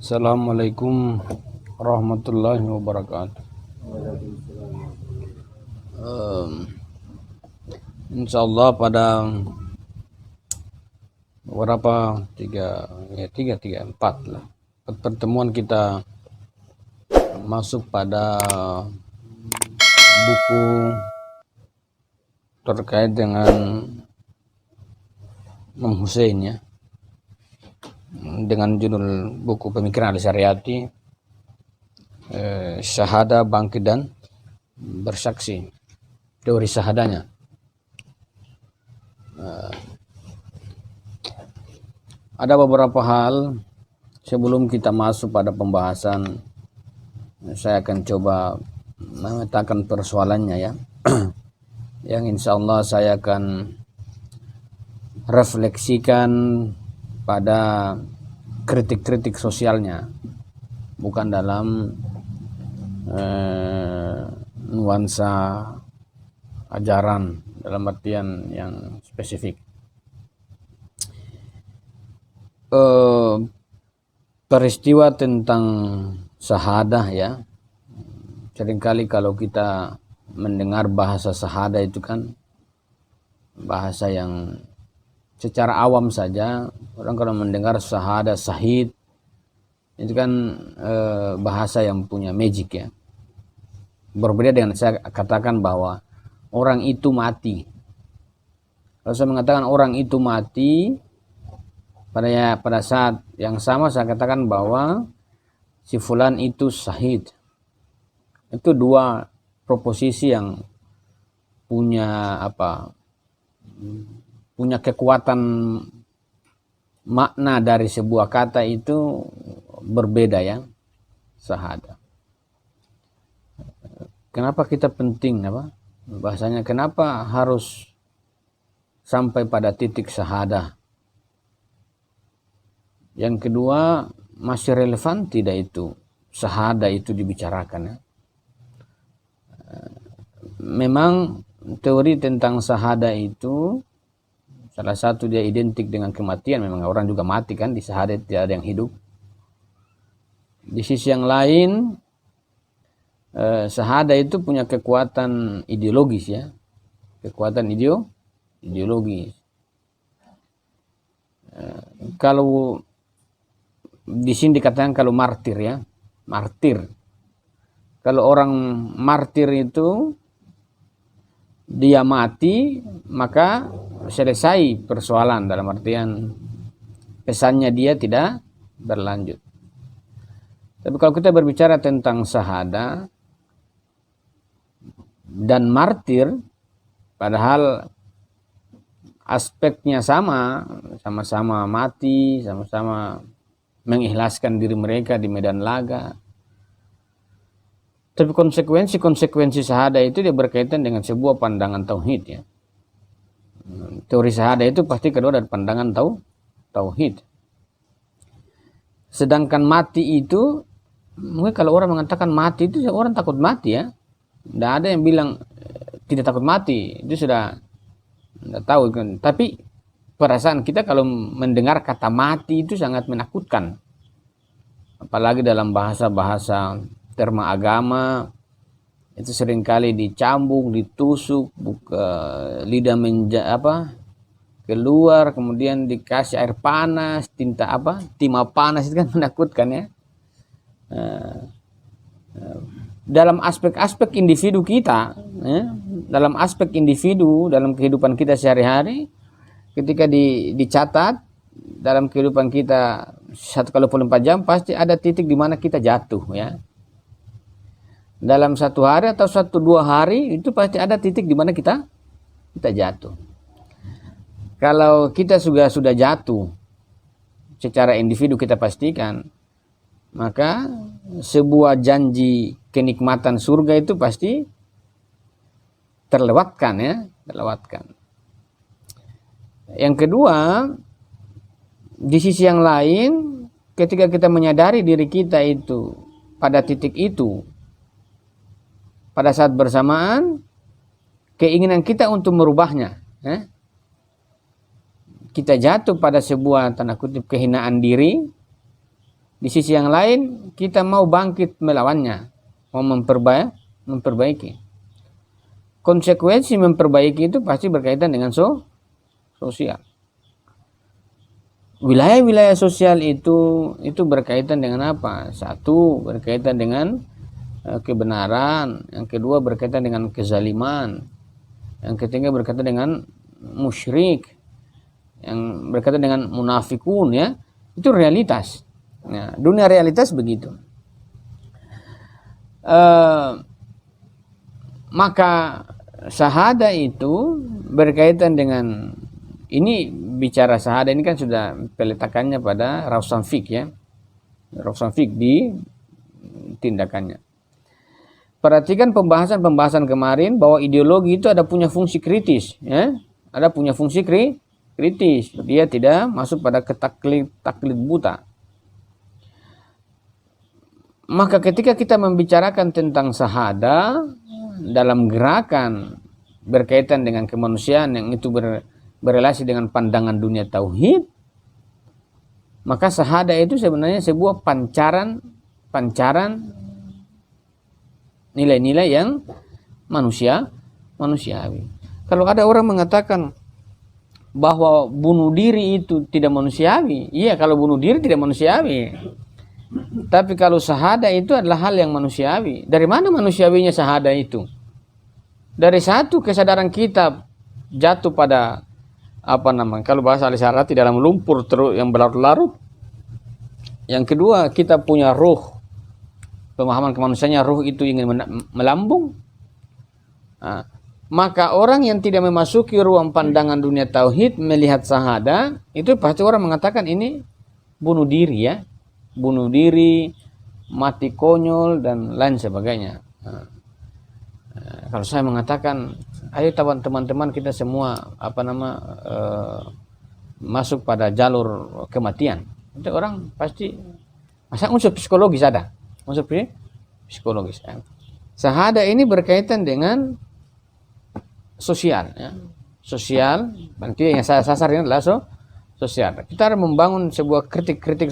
Assalamualaikum warahmatullahi wabarakatuh. Insyaallah pada beberapa empat lah pertemuan kita masuk pada buku terkait dengan Imam Hussein ya, dengan judul buku Pemikiran Al-Syariati, Syahada, Bangkit dan Bersaksi, teori syahadanya. Ada beberapa hal sebelum kita masuk pada pembahasan, saya akan coba memetakan persoalannya ya, yang insya Allah saya akan refleksikan pada kritik-kritik sosialnya, bukan dalam nuansa ajaran dalam artian yang spesifik. Peristiwa tentang syahadah ya, seringkali kalau kita mendengar bahasa syahadah itu kan bahasa yang secara awam saja, orang kalau mendengar syahadah, syahid itu kan bahasa yang punya magic ya. Berbeda dengan saya katakan bahwa orang itu mati. Kalau saya mengatakan orang itu mati, pada saat yang sama saya katakan bahwa si fulan itu syahid. Itu dua proposisi yang punya punya kekuatan makna dari sebuah kata itu berbeda ya, syahadah. Kenapa kita penting bahasanya, kenapa harus sampai pada titik syahadah? Yang kedua, masih relevan tidak itu syahadah itu dibicarakan ya? Memang teori tentang syahadah itu salah satu dia identik dengan kematian. Memang orang juga mati kan, di syahadat tidak ada yang hidup. Di sisi yang lain, syahadah itu punya kekuatan ideologis ya, kekuatan ideologis. Kalau di sini dikatakan kalau martir ya, martir. Kalau orang martir itu dia mati, maka selesai persoalan, dalam artian pesannya dia tidak berlanjut. Tapi kalau kita berbicara tentang syahadah dan martir, padahal aspeknya sama-sama mati, sama-sama mengikhlaskan diri mereka di medan laga. Tapi konsekuensi syahadah itu dia berkaitan dengan sebuah pandangan tauhid ya. Teori syahadah itu pasti kedua dari pandangan tauhid. Sedangkan mati itu, mungkin kalau orang mengatakan mati itu orang takut mati ya. Tidak ada yang bilang tidak takut mati, itu sudah tidak tahu kan. Tapi perasaan kita kalau mendengar kata mati itu sangat menakutkan. Apalagi dalam bahasa-bahasa terma agama itu seringkali dicambuk, ditusuk, lidah keluar, kemudian dikasih air panas, timah panas, itu kan menakutkan ya. Dalam aspek-aspek individu kita ya, dalam aspek individu, dalam kehidupan kita sehari-hari, ketika dicatat dalam kehidupan kita 1/24 jam, pasti ada titik di mana kita jatuh ya. Dalam 1 hari atau 1-2 hari itu pasti ada titik di mana kita jatuh. Kalau kita sudah jatuh secara individu, kita pastikan, maka sebuah janji kenikmatan surga itu pasti terlewatkan ya, terlewatkan. Yang kedua, di sisi yang lain, ketika kita menyadari diri kita itu pada titik itu, pada saat bersamaan keinginan kita untuk merubahnya, kita jatuh pada sebuah tanda kutip kehinaan diri, Di sisi yang lain kita mau bangkit melawannya, mau memperbaiki. Konsekuensi memperbaiki itu pasti berkaitan dengan sosial. Wilayah-wilayah sosial itu berkaitan dengan apa? Satu, berkaitan dengan kebenaran. Yang kedua, berkaitan dengan kezaliman. Yang ketiga, berkaitan dengan musyrik. Yang berkaitan dengan munafikun, ya. Itu realitas. Nah, dunia realitas begitu. Maka syahada itu berkaitan dengan, ini bicara syahada ini kan sudah peletakannya pada Rawsan Fiqh, ya. Rawsan Fiqh di tindakannya. Perhatikan pembahasan kemarin bahwa ideologi itu ada punya fungsi kritis, ya. Ada punya fungsi kritis. Dia tidak masuk pada taklid buta. Maka ketika kita membicarakan tentang syahada dalam gerakan berkaitan dengan kemanusiaan yang itu berelasi dengan pandangan dunia tauhid, maka syahada itu sebenarnya sebuah pancaran nilai-nilai yang manusiawi. Kalau ada orang mengatakan bahwa bunuh diri itu tidak manusiawi, iya, kalau bunuh diri tidak manusiawi. Tapi kalau syahada itu adalah hal yang manusiawi. Dari mana manusiawinya syahada itu? Dari satu, kesadaran kita jatuh pada kalau bahasa al-syarati dalam lumpur yang berlarut-larut. Yang kedua, kita punya ruh, pemahaman kemanusiaannya, ruh itu ingin melambung. Nah, maka orang yang tidak memasuki ruang pandangan dunia tauhid melihat syahada, itu pasti orang mengatakan ini bunuh diri, ya. Bunuh diri, mati konyol, dan lain sebagainya. Nah, kalau saya mengatakan, ayo teman-teman kita semua masuk pada jalur kematian, itu orang pasti masa unsur psikologis ada, unsur psikologis. Syahada ini berkaitan dengan sosial, ya. Sosial, berarti yang saya sasar ini adalah sosial. Kita harus membangun sebuah kritik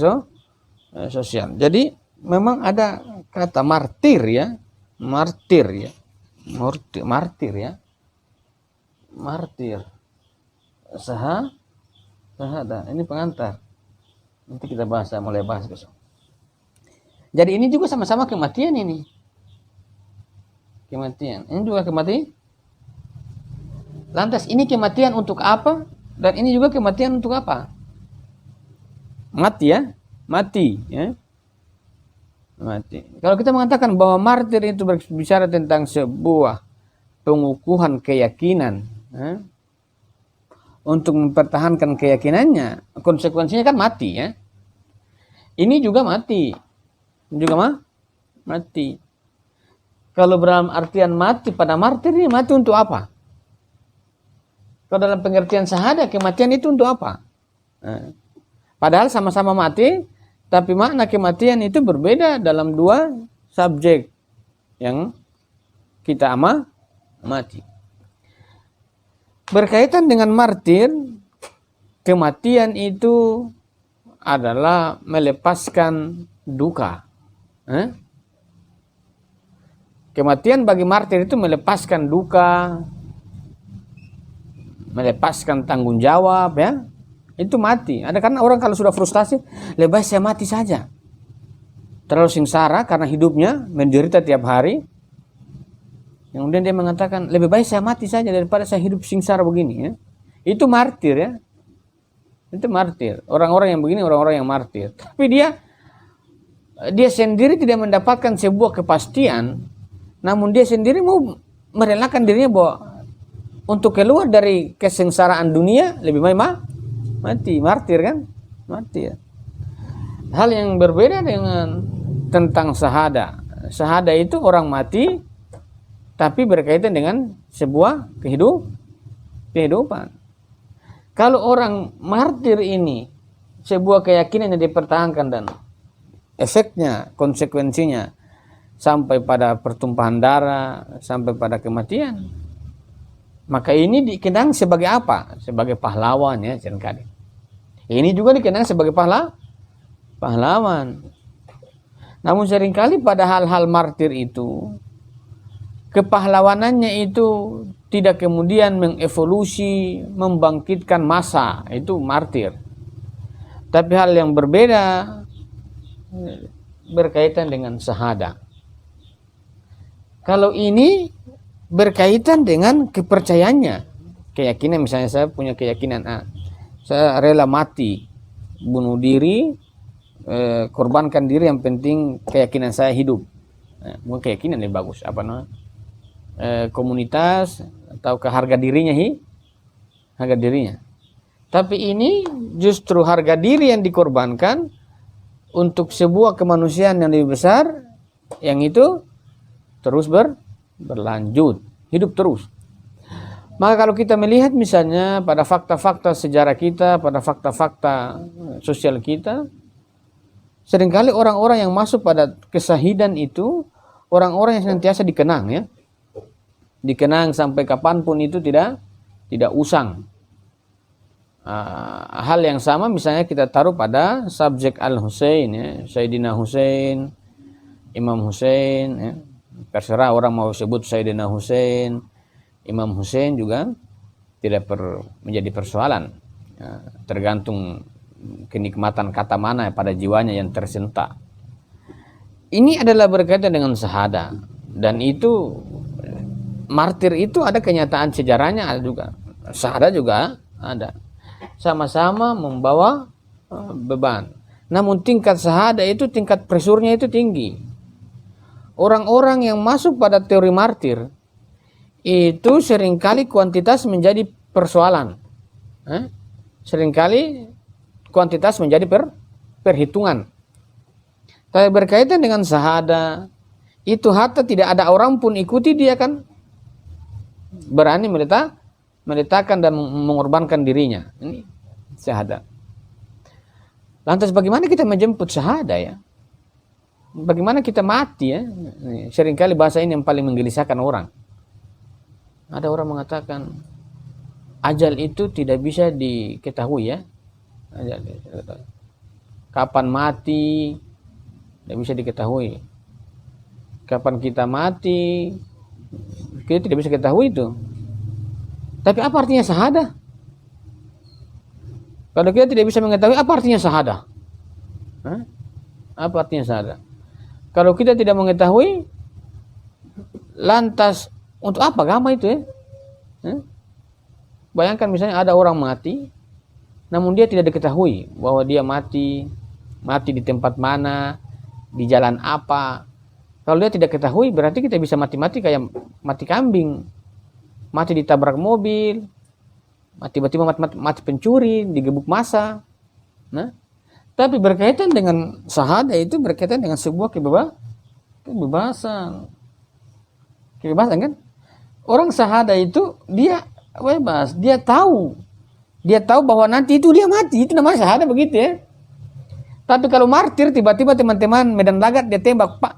sosial. Jadi memang ada kata martir, ya. Martir. Syahada. Ini pengantar. Nanti kita mulai bahas besok. Jadi ini juga sama-sama kematian ini. Kematian. Ini juga kematian. Lantas ini kematian untuk apa? Dan ini juga kematian untuk apa? Mati, ya. Mati. Kalau kita mengatakan bahwa martir itu berbicara tentang sebuah pengukuhan keyakinan, untuk mempertahankan keyakinannya, konsekuensinya kan mati, ya. Ini juga mati. Mati. Kalau dalam artian mati pada martir, ini mati untuk apa? Kalau dalam pengertian syahada, kematian itu untuk apa? Padahal sama-sama mati, tapi makna kematian itu berbeda dalam dua subjek yang kita amati. Berkaitan dengan martir, kematian itu adalah melepaskan duka. Kematian bagi martir itu melepaskan duka, melepaskan tanggung jawab, ya. Itu mati. Ada karena orang kalau sudah frustasi, lebih baik saya mati saja. Terlalu sengsara karena hidupnya menderita tiap hari. Kemudian dia mengatakan, lebih baik saya mati saja daripada saya hidup sengsara begini, ya. Itu martir, ya. Itu martir. Orang-orang yang begini, orang-orang yang martir. Tapi dia sendiri tidak mendapatkan sebuah kepastian, namun dia sendiri mau merelakan dirinya bahwa untuk keluar dari kesengsaraan dunia lebih baik mati, martir, kan? Martir. Hal yang berbeda dengan tentang syahada. Syahada itu orang mati tapi berkaitan dengan sebuah kehidupan. Kalau orang martir ini sebuah keyakinan yang dipertahankan dan efeknya, konsekuensinya sampai pada pertumpahan darah, sampai pada kematian, maka ini dikenang sebagai apa? Sebagai pahlawan, ya, seringkali. Ini juga dikenang sebagai pahlawan. Namun seringkali pada hal-hal martir itu, kepahlawanannya itu tidak kemudian mengevolusi, membangkitkan massa, itu martir. Tapi hal yang berbeda berkaitan dengan syahada. Kalau ini berkaitan dengan kepercayaannya, keyakinan. Misalnya saya punya keyakinan A, saya rela mati, bunuh diri, korbankan diri, yang penting keyakinan saya hidup. Bukan keyakinan yang bagus, apa namanya, komunitas atau ke harga dirinya, harga dirinya. Tapi ini justru harga diri yang dikorbankan untuk sebuah kemanusiaan yang lebih besar, yang itu terus berlanjut, hidup terus. Maka kalau kita melihat misalnya pada fakta-fakta sejarah kita, pada fakta-fakta sosial kita, seringkali orang-orang yang masuk pada kesahidan itu orang-orang yang senantiasa dikenang, ya, dikenang sampai kapanpun, itu tidak usang. Hal yang sama misalnya kita taruh pada subjek Al-Husain, ya, Sayyidina Husain, Imam Husain, ya. Terserah orang mau sebut Sayyidina Husain, Imam Husain juga tidak menjadi persoalan, ya, tergantung kenikmatan kata mana pada jiwanya yang tersentak. Ini adalah berkaitan dengan syahada, dan itu martir itu ada kenyataan sejarahnya, ada juga syahada juga ada, sama-sama membawa beban. Namun tingkat syahada itu, tingkat presurnya itu tinggi. Orang-orang yang masuk pada teori martir itu seringkali kuantitas menjadi persoalan, seringkali kuantitas menjadi perhitungan. Tapi berkaitan dengan syahada itu, hatta tidak ada orang pun ikuti, dia kan berani meletakkan dan mengorbankan dirinya. Ini syahada. Lantas bagaimana kita menjemput syahada, ya? Bagaimana kita mati, ya? Seringkali bahasa ini yang paling menggelisahkan orang. Ada orang mengatakan ajal itu tidak bisa diketahui, ya. Kapan mati tidak bisa diketahui. Kapan kita mati kita tidak bisa ketahui itu. Tapi apa artinya syahada? Kalau kita tidak bisa mengetahui, apa artinya syahada? Apa artinya syahada? Kalau kita tidak mengetahui, lantas untuk apa agama itu, ya? Bayangkan misalnya ada orang mati, namun dia tidak diketahui bahwa dia mati di tempat mana, di jalan apa. Kalau dia tidak ketahui, berarti kita bisa mati-mati kayak mati kambing, mati ditabrak mobil, tiba-tiba mati pencuri, digebuk massa. Nah, tapi berkaitan dengan syahada itu berkaitan dengan sebuah kebebasan. Kebebasan, kan? Orang syahada itu dia bebas, dia tahu bahwa nanti itu dia mati, itu namanya syahada, begitu, ya. Tapi kalau martir, tiba-tiba teman-teman medan lagat dia tembak, Pak.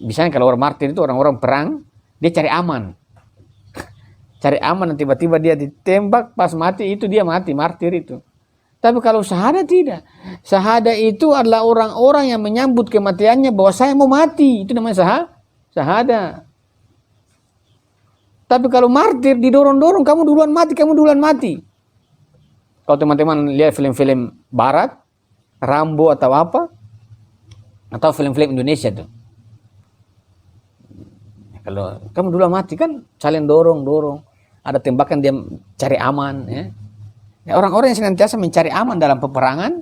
Misalnya kalau orang martir itu orang-orang perang, dia cari aman. Cari aman, dan tiba-tiba dia ditembak, pas mati itu dia mati, martir itu. Tapi kalau syahada tidak. Syahada itu adalah orang-orang yang menyambut kematiannya bahwa saya mau mati, itu namanya syahada. Tapi kalau martir didorong-dorong, kamu duluan mati. Kalau teman-teman lihat film-film barat, Rambo atau apa, atau film-film Indonesia tuh, kalau kamu duluan mati, kan saling dorong, ada tembakan, dia cari aman, ya. Orang-orang yang senantiasa mencari aman dalam peperangan,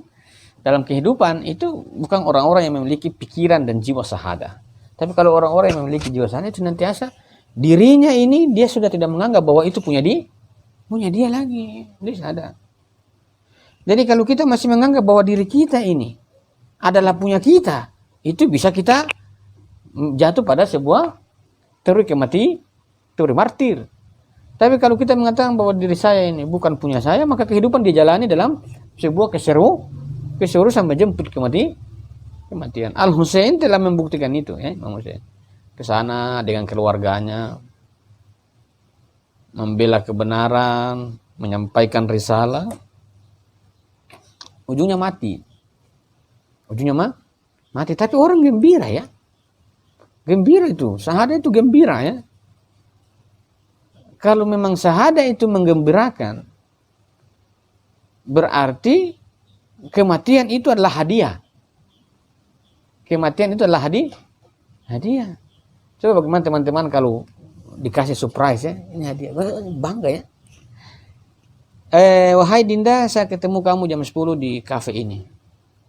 dalam kehidupan, itu bukan orang-orang yang memiliki pikiran dan jiwa syahada. Tapi kalau orang-orang yang memiliki jiwa syahada itu senantiasa dirinya ini, dia sudah tidak menganggap bahwa itu punya dia lagi, dia sadar. Jadi kalau kita masih menganggap bahwa diri kita ini adalah punya kita, itu bisa kita jatuh pada sebuah teori martir. Tapi kalau kita mengatakan bahwa diri saya ini bukan punya saya, maka kehidupan dijalani dalam sebuah keseluruhan menjemput kematian. Al-Husain telah membuktikan itu, ya, Imam Husain. Ke sana dengan keluarganya, membela kebenaran, menyampaikan risalah, ujungnya mati. mati. Tapi orang gembira ya. Gembira itu, syahadah itu gembira ya. Kalau memang syahadah itu menggembirakan, berarti kematian itu adalah hadiah. Kematian itu adalah hadiah. Coba bagaimana teman-teman kalau dikasih surprise ya, ini hadiah, bangga ya. Wahai Dinda, saya ketemu kamu jam 10 di kafe ini.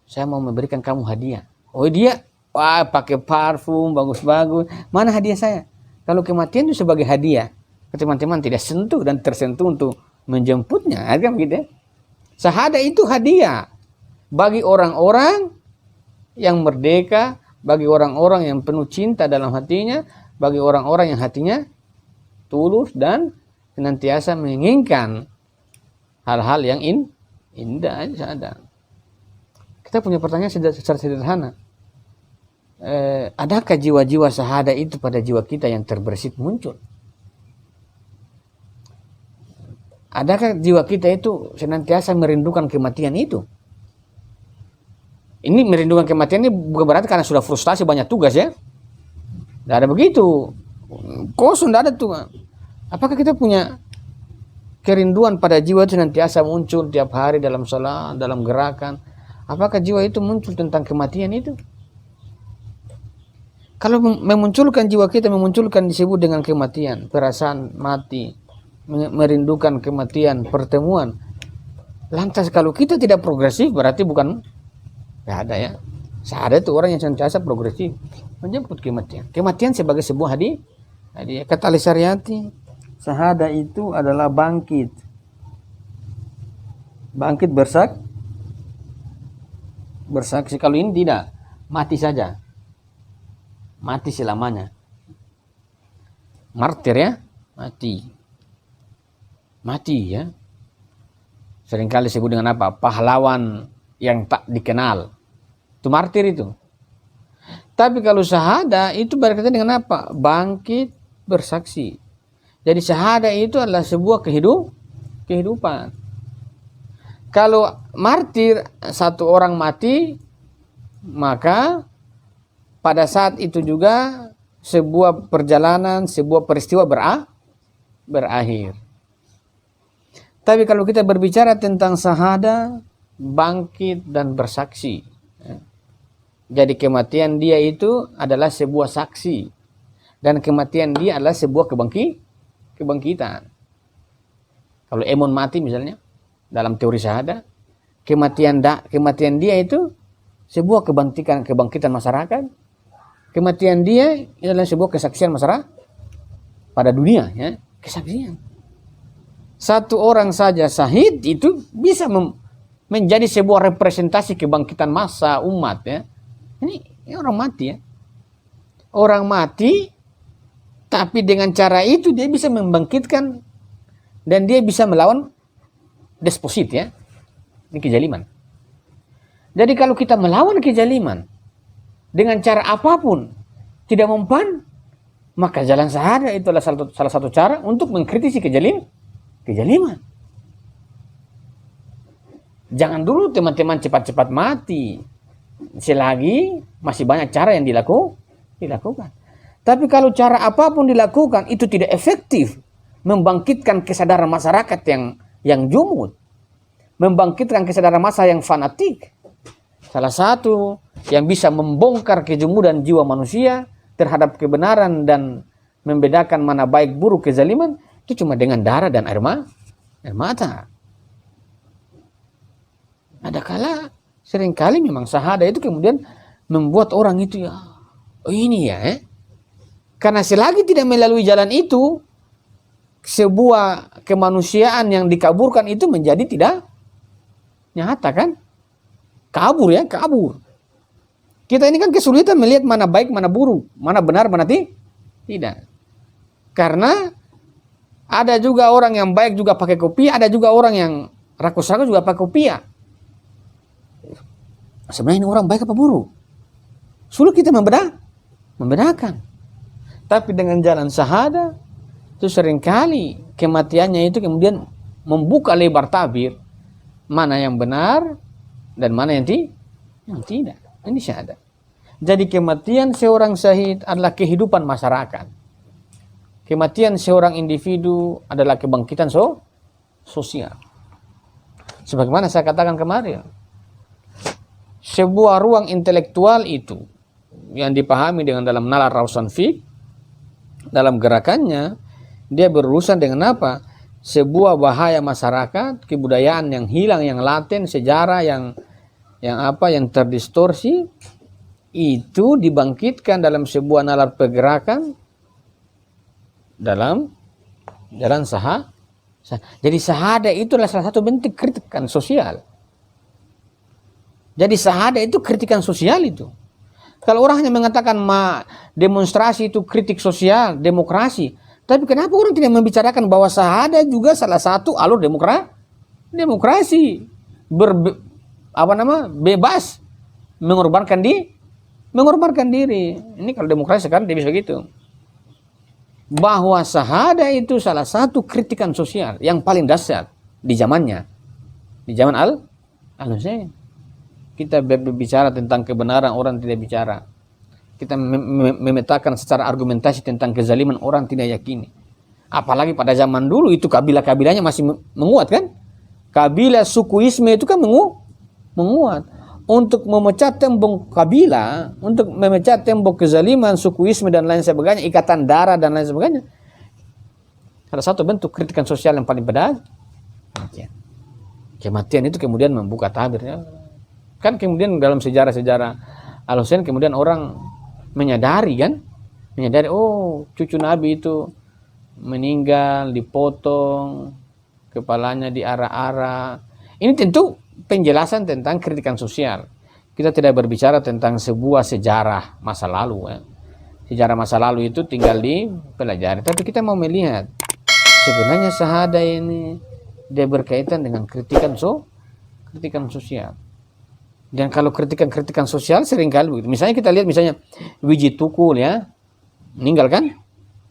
Saya mau memberikan kamu hadiah. Oh dia, wah pakai parfum, bagus-bagus. Mana hadiah saya? Kalau kematian itu sebagai hadiah, teman-teman tidak sentuh dan tersentuh untuk menjemputnya. Kan gitu ya. Syahadah itu hadiah bagi orang-orang yang merdeka, bagi orang-orang yang penuh cinta dalam hatinya, bagi orang-orang yang hatinya tulus dan senantiasa menginginkan hal-hal yang indah. Syahadah. Kita punya pertanyaan secara sederhana. Adakah jiwa-jiwa syahadah itu pada jiwa kita yang terbersit muncul? Adakah jiwa kita itu senantiasa merindukan kematian itu? Ini merindukan kematian ini bukan berarti karena sudah frustasi banyak tugas ya. Tidak ada begitu. Kosong, tidak ada tuh. Apakah kita punya kerinduan pada jiwa itu senantiasa muncul tiap hari dalam salat, dalam gerakan? Apakah jiwa itu muncul tentang kematian itu? Kalau memunculkan jiwa kita, memunculkan disebut dengan kematian, perasaan mati, merindukan kematian, pertemuan. Lantas kalau kita tidak progresif berarti bukan ada ya. Syahadah itu orang yang senantiasa progresif menjemput kematian. Kematian sebagai sebuah hadiah. Kata Al-Syariati, syahadah itu adalah bangkit. Bangkit bersaksi. Kalau ini tidak, mati saja. Mati selamanya. Martir ya, mati ya. Seringkali disebut dengan apa? Pahlawan yang tak dikenal. Itu martir itu. Tapi kalau syahadah itu berkaitan dengan apa? Bangkit bersaksi. Jadi syahadah itu adalah sebuah kehidupan. Kalau martir, satu orang mati, maka pada saat itu juga sebuah perjalanan, sebuah peristiwa berakhir. Tapi kalau kita berbicara tentang syahadah, bangkit dan bersaksi. Jadi kematian dia itu adalah sebuah saksi. Dan kematian dia adalah sebuah kebangkitan. Kalau Emon mati misalnya, dalam teori syahadah, kematian dia itu sebuah kebangkitan masyarakat. Kematian dia adalah sebuah kesaksian masyarakat pada dunia ya, kesaksian. Satu orang saja syahid itu bisa menjadi sebuah representasi kebangkitan massa umat ya. Ini orang mati ya. Orang mati tapi dengan cara itu dia bisa membangkitkan dan dia bisa melawan desposit ya. Ini kezaliman. Jadi kalau kita melawan kezaliman dengan cara apapun tidak mempan, maka jalan syahadah itu adalah salah satu cara untuk mengkritisi kezaliman. Jangan dulu teman-teman cepat-cepat mati. Selagi masih banyak cara yang dilakukan. Tapi kalau cara apapun dilakukan itu tidak efektif membangkitkan kesadaran masyarakat yang jumud, membangkitkan kesadaran massa yang fanatik. Salah satu yang bisa membongkar kejumudan jiwa manusia terhadap kebenaran dan membedakan mana baik buruk kezaliman itu cuma dengan darah dan air mata. Adakala seringkali memang syahadah itu kemudian membuat orang itu ya, oh ini ya. Karena selagi tidak melalui jalan itu, sebuah kemanusiaan yang dikaburkan itu menjadi tidak nyata kan? Kabur. Kita ini kan kesulitan melihat mana baik, mana buruk, mana benar, mana tidak. Karena ada juga orang yang baik juga pakai kopiah, ada juga orang yang rakus-rakus juga pakai kopiah. Sebenarnya ini orang baik apa buruk? Sulit kita membedakan. Tapi dengan jalan syahadah itu seringkali kematiannya itu kemudian membuka lebar tabir mana yang benar dan mana yang tidak. Ini syahadah. Jadi kematian seorang syahid adalah kehidupan masyarakat. Kematian seorang individu adalah kebangkitan sosial. Sebagaimana saya katakan kemarin, sebuah ruang intelektual itu yang dipahami dengan dalam nalar Rawsan Fiqh, dalam gerakannya dia berurusan dengan apa? Sebuah bahaya masyarakat, kebudayaan yang hilang, yang laten, sejarah yang terdistorsi, itu dibangkitkan dalam sebuah nalar pergerakan dalam jalan Jadi syahadah itu adalah salah satu bentuk kritikan sosial. Jadi syahadah itu kritikan sosial itu. Kalau orang hanya mengatakan demonstrasi itu kritik sosial, demokrasi, tapi kenapa orang tidak membicarakan bahwa syahadah juga salah satu alur demokrasi, bebas, mengorbankan diri. Ini kalau demokrasi sekarang dia bisa begitu. Bahwa syahadah itu salah satu kritikan sosial yang paling dahsyat di zamannya, di zaman Al-Husain. Kita berbicara tentang kebenaran, orang tidak bicara. Kita memetakan secara argumentasi tentang kezaliman, orang tidak yakini. Apalagi pada zaman dulu itu kabilah-kabilahnya masih menguat kan? Kabilah sukuisme itu kan menguat. Untuk memecah tembok kabilah, untuk memecah tembok kezaliman, sukuisme dan lain sebagainya, ikatan darah dan lain sebagainya. Salah satu bentuk kritikan sosial yang paling pedas, kematian itu kemudian membuka tabirnya. Kan kemudian dalam sejarah-sejarah Al-Husain kemudian orang menyadari oh cucu Nabi itu meninggal, dipotong, kepalanya diarah-arah. Ini tentu penjelasan tentang kritikan sosial. Kita tidak berbicara tentang sebuah sejarah masa lalu. Sejarah masa lalu itu tinggal dipelajari. Tapi kita mau melihat sebenarnya syahadah ini dia berkaitan dengan kritikan sosial. Dan kalau kritikan sosial seringkali begitu. Misalnya kita lihat Wiji Tukul ya, meninggal kan?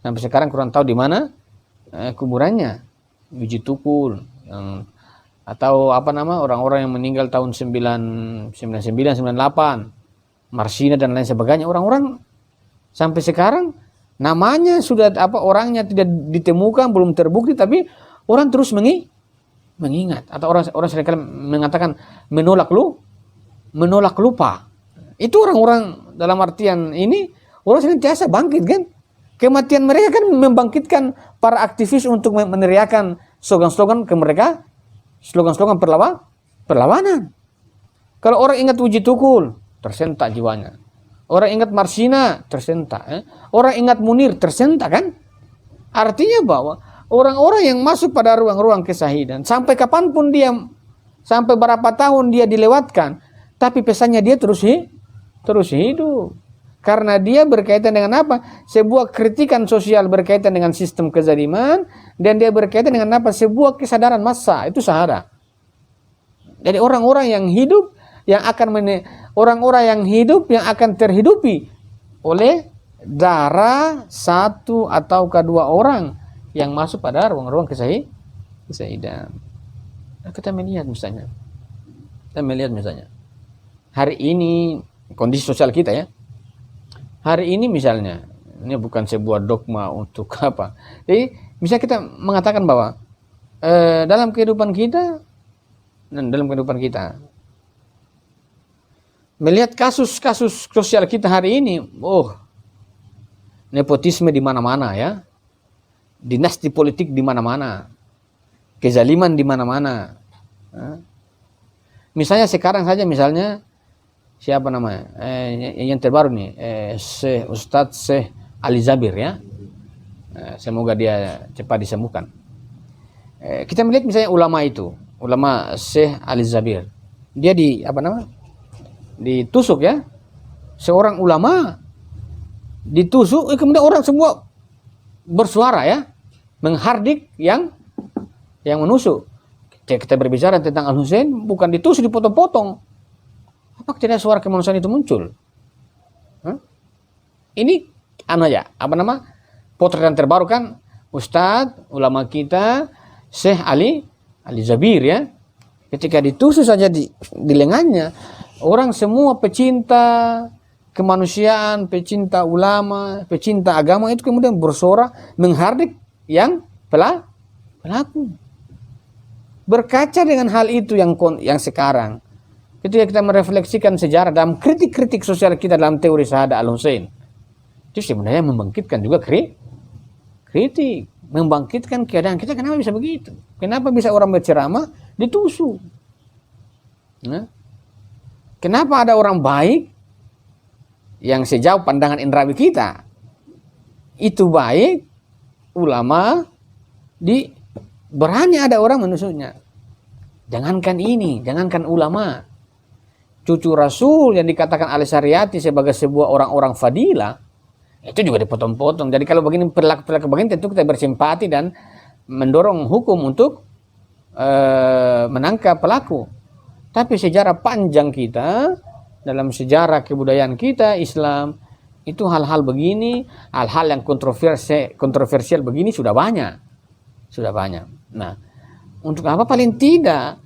Sampai sekarang kurang tahu di mana kuburannya. Wiji Tukul yang atau orang-orang yang meninggal tahun 99, 98, Marsina dan lain sebagainya, orang-orang sampai sekarang namanya sudah orangnya tidak ditemukan, belum terbukti, tapi orang terus mengingat, atau orang seringkali mengatakan menolak lupa. Itu orang-orang dalam artian ini orang senantiasa bangkit kan? Kematian mereka kan membangkitkan para aktivis untuk meneriakan slogan-slogan ke mereka. Slogan-slogan perlawanan. Kalau orang ingat Wiji Tukul, tersentak jiwanya. Orang ingat Marsina, tersentak. Orang ingat Munir, tersentak kan? Artinya bahwa orang-orang yang masuk pada ruang-ruang kesyahidan, sampai kapanpun dia, sampai berapa tahun dia dilewatkan, tapi pesannya dia terus hidup. Karena dia berkaitan dengan apa? Sebuah kritikan sosial berkaitan dengan sistem kezaliman, dan dia berkaitan dengan apa? Sebuah kesadaran massa, itu syahadah. Jadi orang-orang yang hidup yang akan terhidupi oleh darah satu atau kedua orang yang masuk pada ruang-ruang kesyahidan. Kita melihat misalnya hari ini kondisi sosial kita ya. Hari ini misalnya, ini bukan sebuah dogma untuk apa. Jadi misalnya kita mengatakan bahwa dalam kehidupan kita melihat kasus-kasus sosial kita hari ini, nepotisme di mana-mana ya, dinasti politik di mana-mana, kezaliman di mana-mana. Misalnya sekarang saja siapa namanya? Yang terbaru nih, Ustadz Syekh Ali Zabir ya. Semoga dia cepat disembuhkan. Kita melihat misalnya ulama Syekh Ali Zabir. Dia ditusuk ya. Seorang ulama ditusuk, kemudian orang semua bersuara ya, menghardik yang menusuk. Kita berbicara tentang Al-Husain, bukan ditusuk, dipotong-potong. Apakah tidak suara kemanusiaan itu muncul? Ini potret yang terbaru kan Ustadz ulama kita Syekh Ali Zabir ya. Ketika ditusuk saja di lengannya, orang semua pecinta kemanusiaan, pecinta ulama, pecinta agama itu kemudian bersorak menghardik yang pelaku. Berkaca dengan hal itu yang sekarang, ketika kita merefleksikan sejarah dalam kritik-kritik sosial kita dalam teori Syahadah Al-Husain, itu sebenarnya membangkitkan juga kritik, membangkitkan keadaan kita. Kenapa bisa begitu? Kenapa bisa orang berceramah ditusuk? Nah, kenapa ada orang baik yang sejauh pandangan indrawi kita itu baik, ulama berani ada orang menusuknya. Jangankan ini, jangankan ulama, cucu Rasul yang dikatakan Al-Syariati sebagai sebuah orang-orang fadilah, itu juga dipotong-potong. Jadi kalau begini perilaku begini, tentu kita bersimpati dan mendorong hukum untuk menangkap pelaku. Tapi sejarah panjang kita, dalam sejarah kebudayaan kita Islam, itu hal-hal begini, hal-hal yang kontroversial begini sudah banyak. Nah, untuk apa? Paling tidak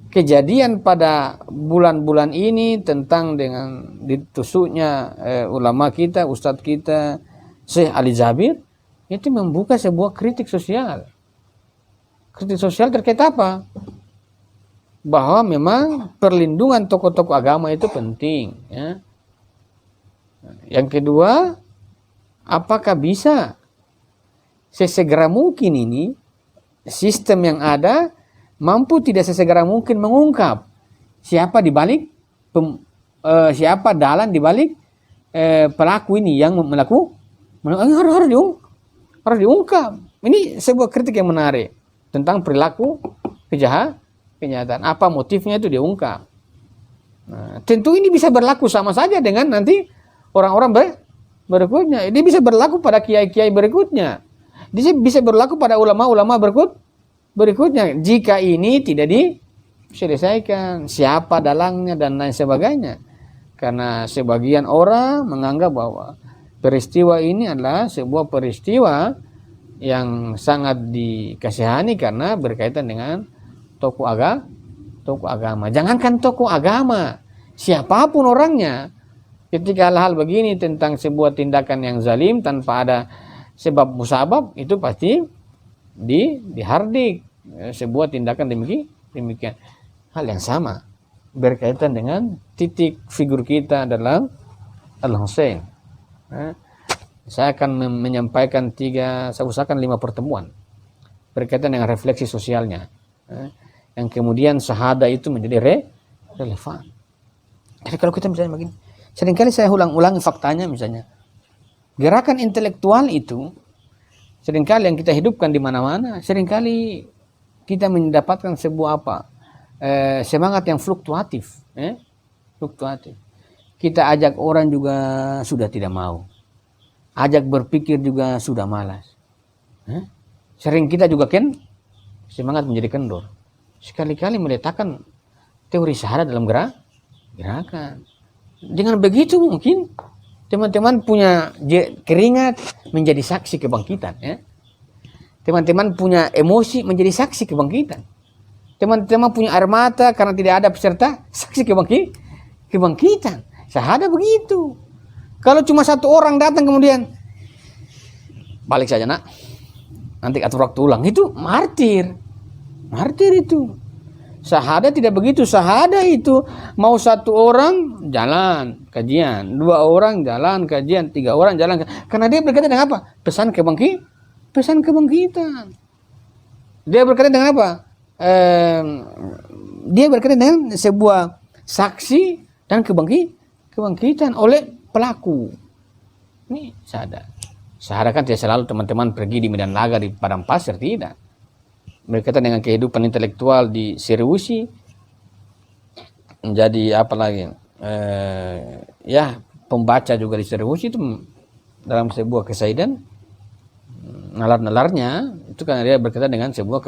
kejadian pada bulan-bulan ini tentang dengan ditusuknya ulama kita, ustadz kita, Syekh Ali Jabir, itu membuka sebuah kritik sosial. Kritik sosial terkait apa? Bahwa memang perlindungan tokoh-tokoh agama itu penting. Ya. Yang kedua, apakah bisa sesegera mungkin ini sistem yang ada mampu tidak sesegera mungkin mengungkap siapa dalang dibalik pelaku ini yang harus diungkap. Ini sebuah kritik yang menarik tentang perilaku kejahatan. Apa motifnya itu diungkap. Nah, tentu ini bisa berlaku sama saja dengan nanti orang-orang berikutnya. Ini bisa berlaku pada kiai-kiai berikutnya. Dia bisa berlaku pada ulama-ulama berikutnya jika ini tidak diselesaikan, siapa dalangnya dan lain sebagainya. Karena sebagian orang menganggap bahwa peristiwa ini adalah sebuah peristiwa yang sangat dikasihani karena berkaitan dengan tokoh agama. Jangankan tokoh agama, siapapun orangnya, ketika hal-hal begini tentang sebuah tindakan yang zalim tanpa ada sebab musabab, itu pasti dihardik. Sebuah tindakan demikian. Hal yang sama berkaitan dengan titik figur kita dalam Al-Husain. Saya akan menyampaikan saya usahakan 5 pertemuan berkaitan dengan refleksi sosialnya, yang kemudian syahadah itu menjadi relevan. Jadi kalau kita misalnya begini, seringkali saya ulang-ulangi faktanya, misalnya gerakan intelektual itu seringkali yang kita hidupkan di mana-mana, seringkali kita mendapatkan sebuah semangat yang fluktuatif. Kita ajak orang juga sudah tidak mau, ajak berpikir juga sudah malas. Sering kita juga semangat menjadi kendor. Sekali-kali meletakkan teori syahadat dalam gerakan. Dengan begitu mungkin teman-teman punya keringat menjadi saksi kebangkitan. Teman-teman punya emosi menjadi saksi kebangkitan. Teman-teman punya air mata karena tidak ada peserta, saksi kebangkitan. Syahadat begitu. Kalau cuma satu orang datang kemudian balik saja nak, nanti atur waktu ulang, itu martir itu. Syahadat tidak begitu. Syahadat itu mau satu orang jalan kajian, 2 orang jalan kajian, 3 orang jalan karena dia berkaitan dengan apa? Pesan kebangkitan. Dia berkaitan dengan apa? Dia berkaitan dengan sebuah saksi dan kebangkitan oleh pelaku. Ini syahadat. Syahadat kan tidak selalu teman-teman pergi di medan laga di padang pasir, tidak. Berkaitan dengan kehidupan intelektual di Seriusi, menjadi apa lagi? Pembaca juga di Seriusi itu dalam sebuah kesaidan, nalar-nalarnya itu kan dia berkaitan dengan sebuah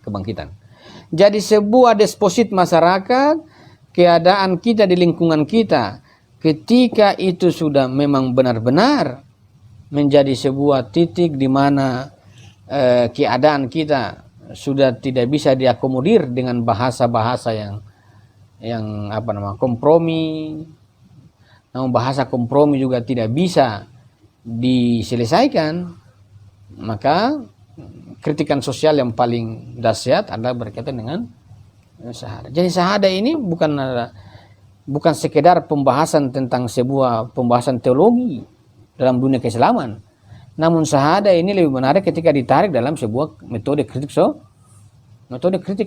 kebangkitan. Jadi sebuah deposit masyarakat, keadaan kita di lingkungan kita, ketika itu sudah memang benar-benar menjadi sebuah titik di mana keadaan kita sudah tidak bisa diakomodir dengan bahasa-bahasa yang kompromi, namun bahasa kompromi juga tidak bisa diselesaikan, maka kritikan sosial yang paling dahsyat adalah berkaitan dengan syahadah. Jadi syahadah ini bukan sekedar pembahasan tentang sebuah pembahasan teologi dalam dunia keislaman, namun syahadah ini lebih menarik ketika ditarik dalam sebuah metode kritik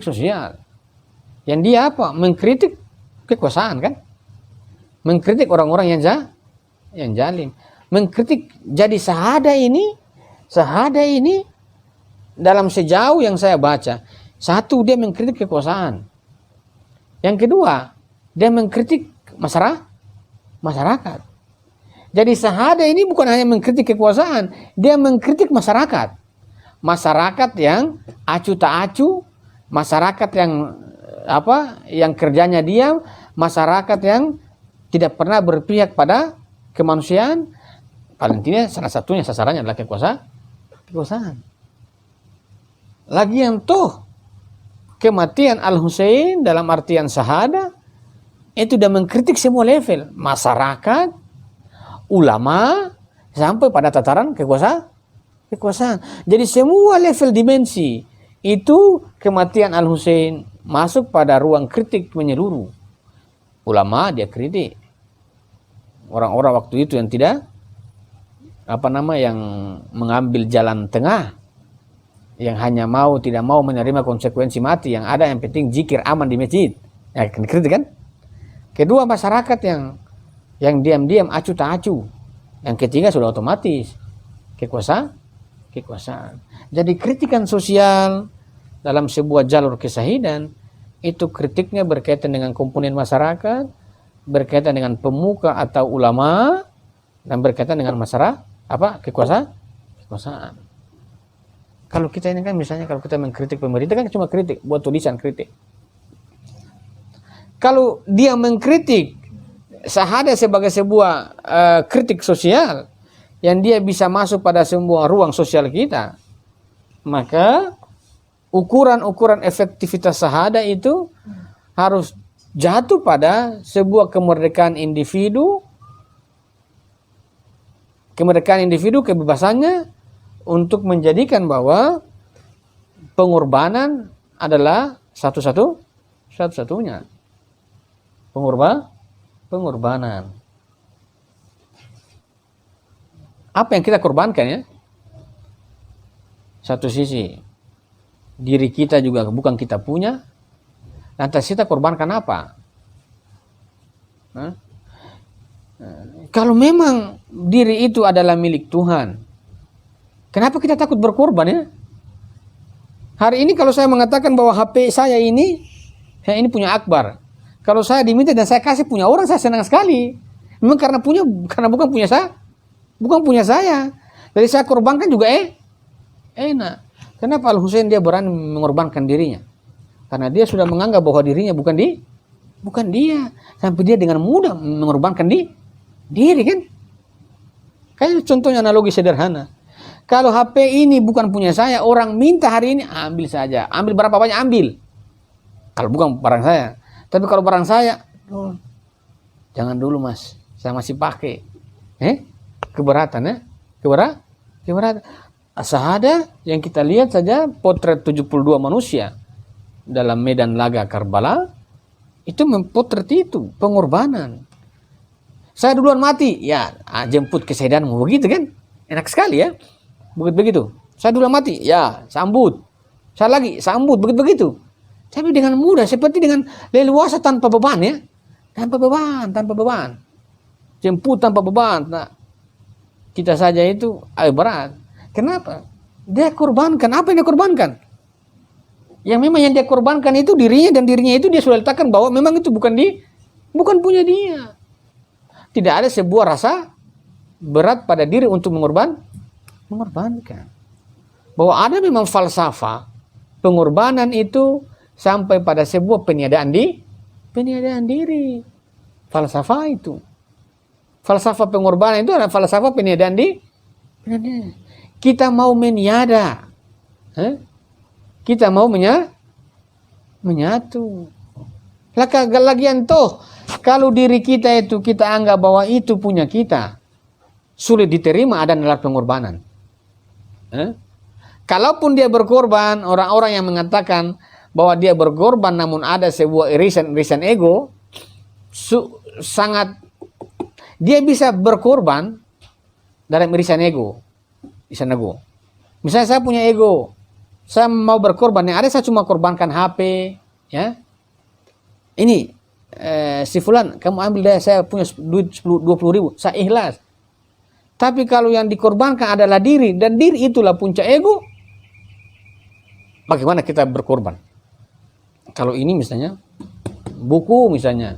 sosial. Yang dia apa? Mengkritik kekuasaan kan? Mengkritik orang-orang yang zalim. Mengkritik. Jadi syahadah ini dalam sejauh yang saya baca, satu, dia mengkritik kekuasaan. Yang kedua, dia mengkritik masyarakat. Jadi syahadah ini bukan hanya mengkritik kekuasaan, dia mengkritik masyarakat. Masyarakat yang acuh tak acuh, masyarakat yang kerjanya diam, masyarakat yang tidak pernah berpihak pada kemanusiaan. Paling tidak salah satunya sasarannya adalah kekuasaan. Lagi yang toh kematian Al-Husain dalam artian syahadah itu sudah mengkritik semua level, masyarakat, ulama, sampai pada tataran kekuasaan. Jadi semua level dimensi itu kematian Al-Husain masuk pada ruang kritik menyeluruh. Ulama dia kritik. Orang-orang waktu itu yang yang mengambil jalan tengah, yang hanya tidak mau menerima konsekuensi mati, yang ada yang penting zikir aman di masjid. Ya, kritik kan? Kedua, masyarakat yang diam-diam acuh tak acuh. Yang ketiga sudah otomatis kekuasaan. Jadi kritikan sosial dalam sebuah jalur kesahidan itu kritiknya berkaitan dengan komponen masyarakat, berkaitan dengan pemuka atau ulama, dan berkaitan dengan kekuasaan. Kalau kita ini kan misalnya kalau kita mengkritik pemerintah kan cuma kritik, buat tulisan kritik. Kalau dia mengkritik syahadah sebagai sebuah kritik sosial yang dia bisa masuk pada semua ruang sosial kita, maka ukuran efektivitas syahadah itu harus jatuh pada sebuah kemerdekaan individu, kebebasannya untuk menjadikan bahwa pengorbanan adalah satu-satunya. Pengorbanan. Apa yang kita korbankan ya? Satu sisi, diri kita juga bukan kita punya. Lantas kita korbankan apa? Kalau memang diri itu adalah milik Tuhan, kenapa kita takut berkorban ya? Hari ini kalau saya mengatakan bahwa HP saya ini punya Akbar. Kalau saya diminta dan saya kasih punya orang, saya senang sekali. Memang karena bukan punya saya. Bukan punya saya. Jadi saya korbankan juga enak. Kenapa Al-Husain dia berani mengorbankan dirinya? Karena dia sudah menganggap bahwa dirinya bukan dia. Sampai dia dengan mudah mengorbankan diri kan? Kayak contohnya analogi sederhana. Kalau HP ini bukan punya saya, orang minta hari ini, ambil saja. Ambil berapa banyak, ambil. Kalau bukan barang saya. Tapi kalau barang saya, jangan dulu mas, saya masih pakai. Keberatan ya? Keberatan. Syahadah yang kita lihat saja, potret 72 manusia dalam medan laga Karbala, itu mempotret itu, pengorbanan. Saya duluan mati, ya jemput kesedihanmu, begitu kan? Enak sekali ya, begitu. Saya duluan mati, ya sambut. Saya lagi sambut, begitu. Tapi dengan mudah, seperti dengan leluasa tanpa beban ya, tanpa beban. Jemput tanpa beban. Nah, kita saja itu berat. Kenapa? Dia korbankan. Apa yang dia korbankan? Yang memang yang dia korbankan itu dirinya, dan dirinya itu dia sudah letakkan bahwa memang itu bukan punya dia. Tidak ada sebuah rasa berat pada diri untuk mengorbankan. Bahwa ada memang falsafah pengorbanan itu sampai pada sebuah peniadaan diri. Falsafah itu. Falsafah pengorbanan itu adalah falsafah peniadaan diri. Kita mau meniada. Kita mau menyatu. Lagian toh Kalau diri kita itu kita anggap bahwa itu punya kita, sulit diterima ada dalam pengorbanan. Kalaupun dia berkorban, orang-orang yang mengatakan bahwa dia berkorban namun ada sebuah irisan ego, sangat dia bisa berkorban dalam irisan ego. Misalnya saya punya ego, saya mau berkorban, yang ada saya cuma korbankan HP, ya. Ini si fulan, kamu ambil deh, saya punya duit 20 ribu, saya ikhlas. Tapi kalau yang dikorbankan adalah diri, dan diri itulah puncak ego, bagaimana kita berkorban? Kalau ini misalnya buku, misalnya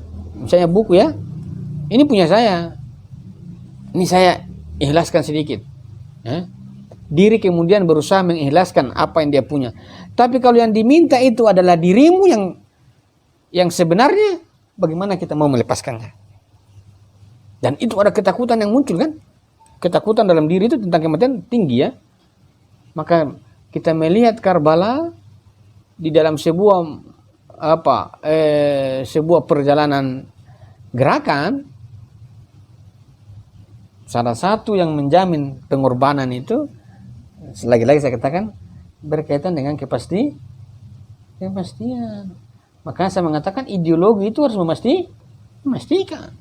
buku ya, ini punya saya, ini saya ikhlaskan sedikit, ya. Diri kemudian berusaha mengikhlaskan apa yang dia punya. Tapi kalau yang diminta itu adalah dirimu yang sebenarnya, bagaimana kita mau melepaskannya? Dan itu ada ketakutan yang muncul kan? Ketakutan dalam diri itu tentang kematian tinggi ya. Maka kita melihat Karbala di dalam sebuah perjalanan gerakan, salah satu yang menjamin pengorbanan itu, lagi-lagi saya katakan, berkaitan dengan kepastian. Makanya saya mengatakan ideologi itu harus memastikan.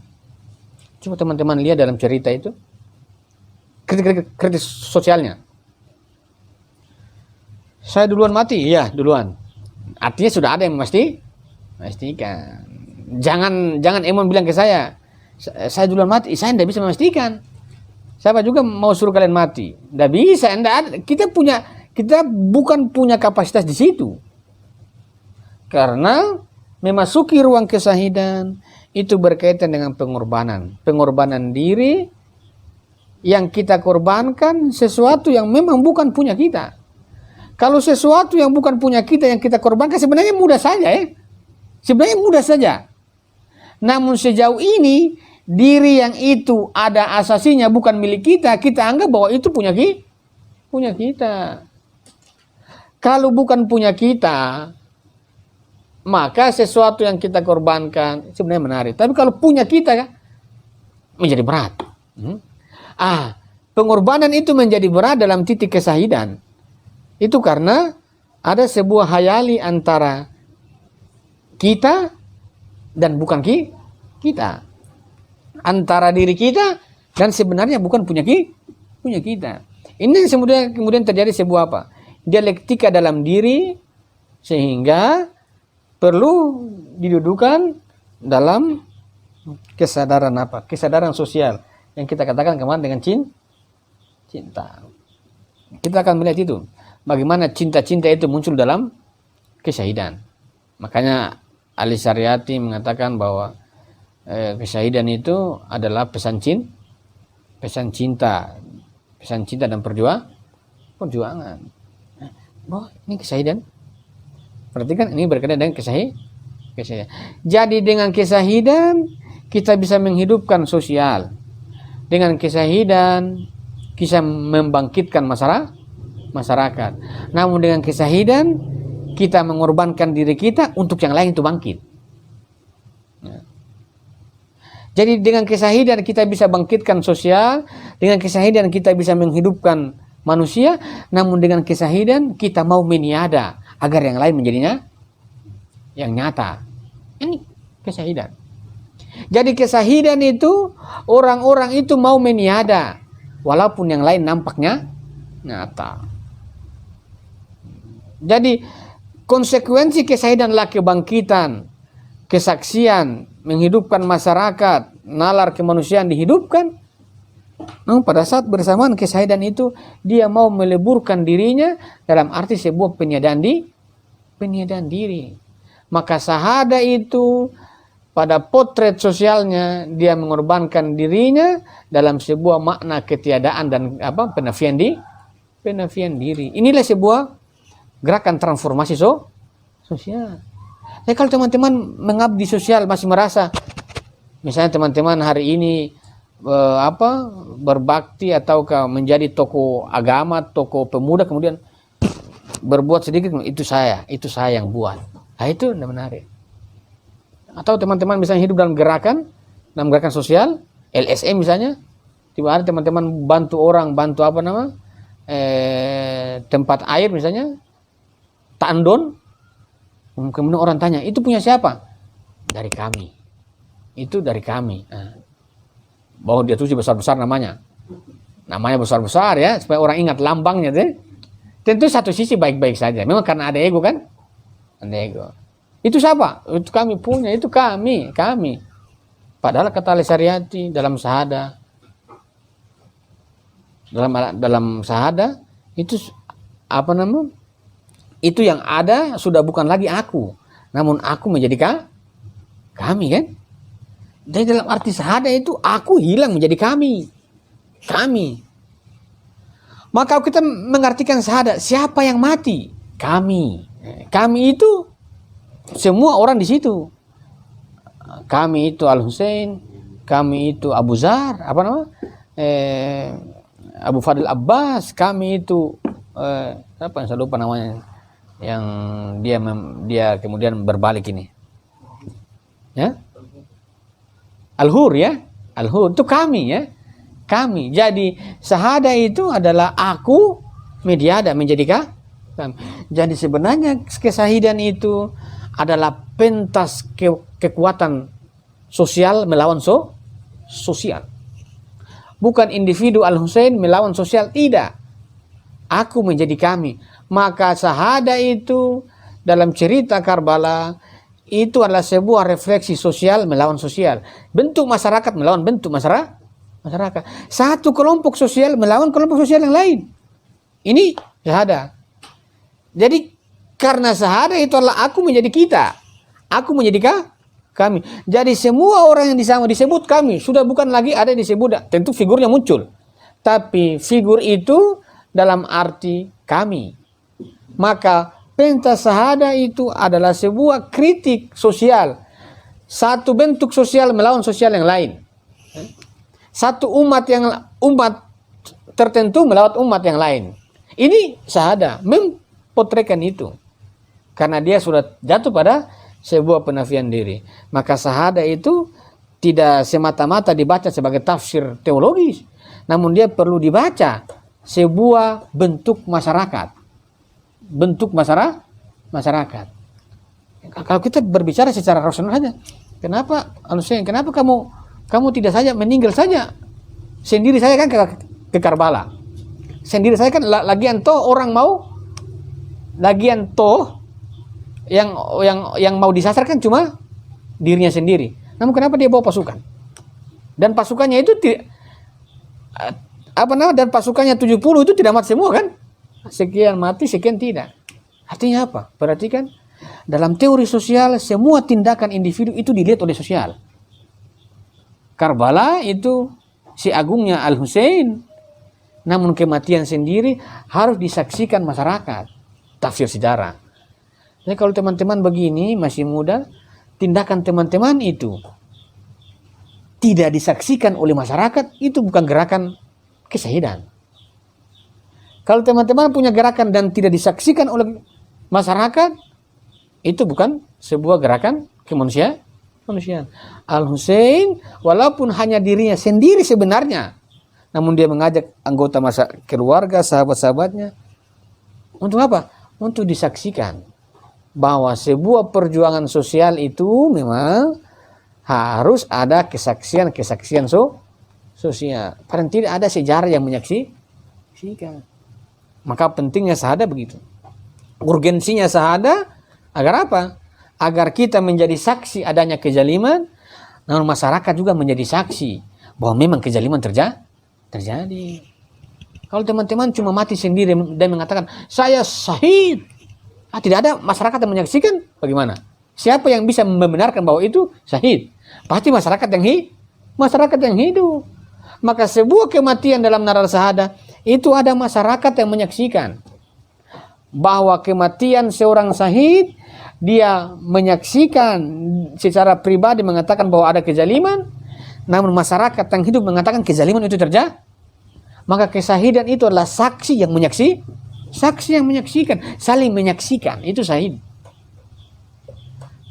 Coba teman-teman lihat dalam cerita itu, kritis sosialnya. Saya duluan mati, iya duluan. Artinya sudah ada yang memastikan. Jangan Emon bilang ke saya duluan mati, saya tidak bisa memastikan. Siapa juga mau suruh kalian mati? Tidak bisa, tidak ada. Kita bukan punya kapasitas di situ. Karena memasuki ruang kesahidan itu berkaitan dengan pengorbanan. Pengorbanan diri yang kita korbankan sesuatu yang memang bukan punya kita. Kalau sesuatu yang bukan punya kita yang kita korbankan sebenarnya mudah saja ya. Sebenarnya mudah saja. Namun sejauh ini diri yang itu ada asasinya bukan milik kita, kita anggap bahwa itu punya kita. Kalau bukan punya kita, maka sesuatu yang kita korbankan sebenarnya menarik. Tapi kalau punya kita, menjadi berat. Pengorbanan itu menjadi berat dalam titik kesahidan. Itu karena ada sebuah hayali antara kita dan bukan kita. Antara diri kita dan sebenarnya bukan punya kita. Ini kemudian terjadi sebuah apa? Dialektika dalam diri, sehingga perlu didudukan dalam kesadaran apa? Kesadaran sosial yang kita katakan kemarin dengan cinta. Kita akan melihat itu. Bagaimana cinta-cinta itu muncul dalam kesahidan. Makanya Ali Syariati mengatakan bahwa kesahidan itu adalah pesan cinta dan perjuangan. Bahwa ini kesahidan. Berarti kan ini berkaitan dengan kesahidan. Jadi dengan kesahidan kita bisa menghidupkan sosial. Dengan kesahidan bisa membangkitkan masyarakat. Namun dengan kesahidan kita mengorbankan diri kita untuk yang lain itu bangkit. Jadi dengan kesahidan kita bisa bangkitkan sosial, dengan kesahidan kita bisa menghidupkan manusia, namun dengan kesahidan kita mau meniada agar yang lain menjadinya yang nyata. Ini kesahidan. Jadi kesahidan itu orang-orang itu mau meniada walaupun yang lain nampaknya nyata. Jadi konsekuensi kesahidan adalah kebangkitan, kesaksian, menghidupkan masyarakat, nalar kemanusiaan dihidupkan. Namun pada saat bersamaan kesahidan itu dia mau meleburkan dirinya dalam arti sebuah penyadaan diri. Maka sahada itu pada potret sosialnya dia mengorbankan dirinya dalam sebuah makna ketiadaan dan penafian diri. Inilah sebuah gerakan transformasi sosial. Jadi kalau teman-teman mengabdi sosial masih merasa, misalnya teman-teman hari ini berbakti atau menjadi tokoh agama, tokoh pemuda, kemudian berbuat sedikit, itu saya yang buat. Itu tidak menarik. Atau teman-teman misalnya hidup dalam gerakan sosial, LSM misalnya, tiba-tiba teman-teman bantu orang, bantu tempat air misalnya, tandon, kemudian orang tanya, itu punya siapa? Dari kami. Itu dari kami. Bahwa dia tulis besar-besar namanya besar-besar ya, supaya orang ingat lambangnya deh. Tentu satu sisi baik-baik saja, memang karena ada ego kan, ada ego. Itu siapa? Itu kami punya, itu kami. Padahal kata Lesariati dalam sahada, dalam sahada itu itu yang ada sudah bukan lagi aku, namun aku menjadi kami kan. Jadi dalam arti sahada itu aku hilang menjadi kami. Maka kita mengartikan sahada, siapa yang mati? Kami itu semua orang di situ. Kami itu Al-Husain, kami itu Abu Zar, Abu Fadil Abbas, kami itu apa yang saya lupa namanya, yang dia kemudian berbalik ini. Ya? Al-Hur ya, Al-Hur itu kami ya. Kami. Jadi sahada itu adalah aku mediada menjadi kami. Jadi sebenarnya kesahidan itu adalah pentas kekuatan sosial melawan sosial. Bukan individu Al-Husain melawan sosial, tidak. Aku menjadi kami. Maka sahada itu dalam cerita Karbala itu adalah sebuah refleksi sosial melawan sosial. Bentuk masyarakat melawan bentuk masyarakat. Satu kelompok sosial melawan kelompok sosial yang lain. Ini sahada. Jadi karena sahada itu adalah aku menjadi kita. Aku menjadi kami. Jadi semua orang yang disebut kami. Sudah bukan lagi ada yang disebut. Tentu figurnya muncul. Tapi figur itu dalam arti kami. Maka pentas sahada itu adalah sebuah kritik sosial. Satu bentuk sosial melawan sosial yang lain. Satu umat tertentu melawan umat yang lain. Ini sahada. Potretkan itu. Karena dia sudah jatuh pada sebuah penafian diri. Maka sahada itu tidak semata-mata dibaca sebagai tafsir teologis. Namun dia perlu dibaca sebuah bentuk masyarakat. Bentuk masyarakat. Kalau kita berbicara secara rasional saja. Kenapa kamu tidak saja meninggal saja? Sendiri saya kan ke Karbala. Sendiri saya kan lagian toh orang mau yang mau disasar kan cuma dirinya sendiri. Namun kenapa dia bawa pasukan? Dan pasukannya itu dan pasukannya 70 itu tidak mati semua kan? Sekian mati, sekian tidak. Artinya apa? Perhatikan, dalam teori sosial semua tindakan individu itu dilihat oleh sosial. Karbala itu si agungnya Al-Husain, namun kematian sendiri harus disaksikan masyarakat. Tafsir sejarah. Jadi kalau teman-teman begini masih muda, tindakan teman-teman itu tidak disaksikan oleh masyarakat, itu bukan gerakan kesahidan. Kalau teman-teman punya gerakan dan tidak disaksikan oleh masyarakat, itu bukan sebuah gerakan kemanusiaan. Al-Husain walaupun hanya dirinya sendiri sebenarnya, namun dia mengajak anggota keluarga, sahabat-sahabatnya. Untuk apa? Untuk disaksikan bahwa sebuah perjuangan sosial itu memang harus ada kesaksian sosial. Paling tidak ada sejarah yang menyaksikan. Maka pentingnya sahada begitu. Urgensinya sahada agar apa? Agar kita menjadi saksi adanya kezaliman, namun masyarakat juga menjadi saksi bahwa memang kezaliman terjadi. Kalau teman-teman cuma mati sendiri dan mengatakan saya syahid, tidak ada masyarakat yang menyaksikan, bagaimana? Siapa yang bisa membenarkan bahwa itu syahid? Pasti masyarakat yang hidup. Maka sebuah kematian dalam narar sahada itu ada masyarakat yang menyaksikan bahwa kematian seorang syahid, dia menyaksikan secara pribadi mengatakan bahwa ada kezaliman, namun masyarakat yang hidup mengatakan kezaliman itu terjadi. Maka kesahidan itu adalah saksi yang menyaksikan, saling menyaksikan, itu syahid.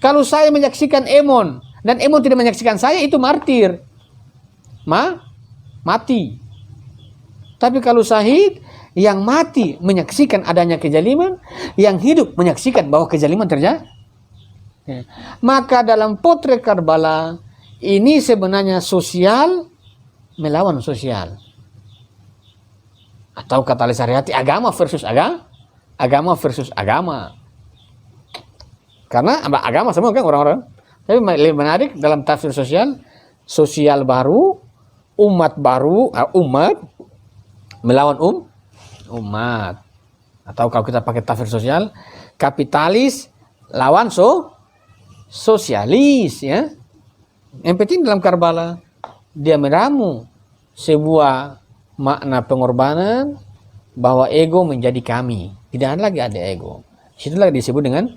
Kalau saya menyaksikan Emon dan Emon tidak menyaksikan saya, itu martir. Mati. Tapi kalau syahid, yang mati menyaksikan adanya kezaliman, yang hidup menyaksikan bahwa kezaliman terjadi. Maka dalam potret Karbala ini sebenarnya sosial melawan sosial. Atau kata Lesariati, agama versus agama. Karena agama semua kan orang-orang. Tapi lebih menarik dalam tafsir sosial baru, umat melawan umat. Atau kalau kita pakai tafsir sosial, kapitalis lawan sosialis, ya. Yang penting dalam Karbala dia meramu sebuah makna pengorbanan bahwa ego menjadi kami. Tidak lagi ada ego. Situlah disebut dengan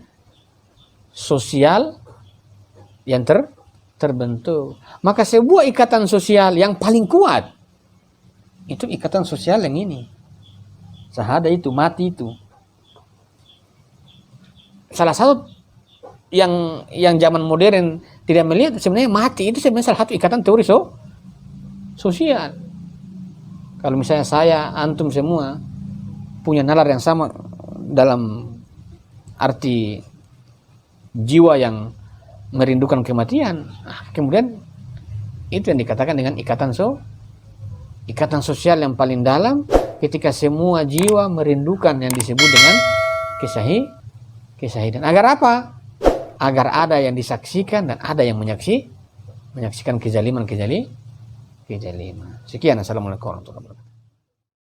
sosial yang terbentuk. Maka sebuah ikatan sosial yang paling kuat itu ikatan sosial yang ini. Syahadah itu, mati itu. Salah satu yang zaman modern tidak melihat, sebenarnya mati itu sebenarnya salah satu ikatan teori sosial. Kalau misalnya saya, antum semua punya nalar yang sama dalam arti jiwa yang merindukan kematian, kemudian itu yang dikatakan dengan ikatan sosial yang paling dalam, ketika semua jiwa merindukan yang disebut dengan kesahidan. Agar apa? Agar ada yang disaksikan dan ada yang menyaksikan kezaliman. Sekian, assalamualaikum warahmatullahi wabarakatuh.